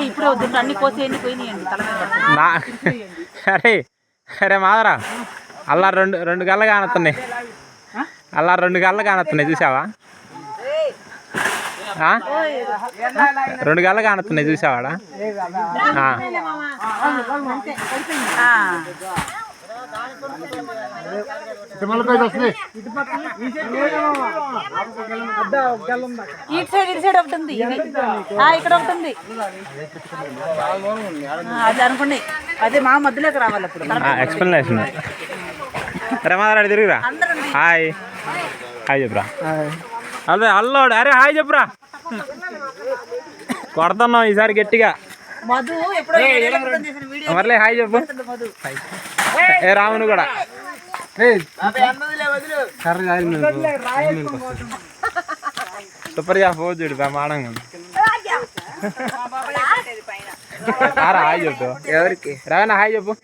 ఇప్పుడే వద్దు అన్ని కోసి ఎన్ని పోయినాయండి అరే అరే మాదరా అల్లా రెండు గల్ల కానొస్తున్నాయి అల్లా 2 గల్ల కానొస్తున్నాయి చూసావా 2 గల్ల కానొస్తున్నాయి చూసావాడా ఇటు సైడ్ ఒకటి ఉంది ఇక్కడ ఒకటి ఉంది అది అనుకోండి అదే మా మధ్యలోకి రావాలి అప్పుడు ఎక్స్ప్లెనేషన్ అరే మాదరాడు తిరుగురా హాయ్ హాయ్ చెప్పురా అదే అల్లోడు అరే హాయ్ చెప్పురా కొడుతున్నాం ఈసారి గట్టిగా మరలే హాయ్ చెప్పు ఏ రామును కూడా సూపర్ గా పోదు చూడు ప్రమాణంగా హాయ్ చెప్పు ఎవరికి రావణ హాయ్ చెప్పు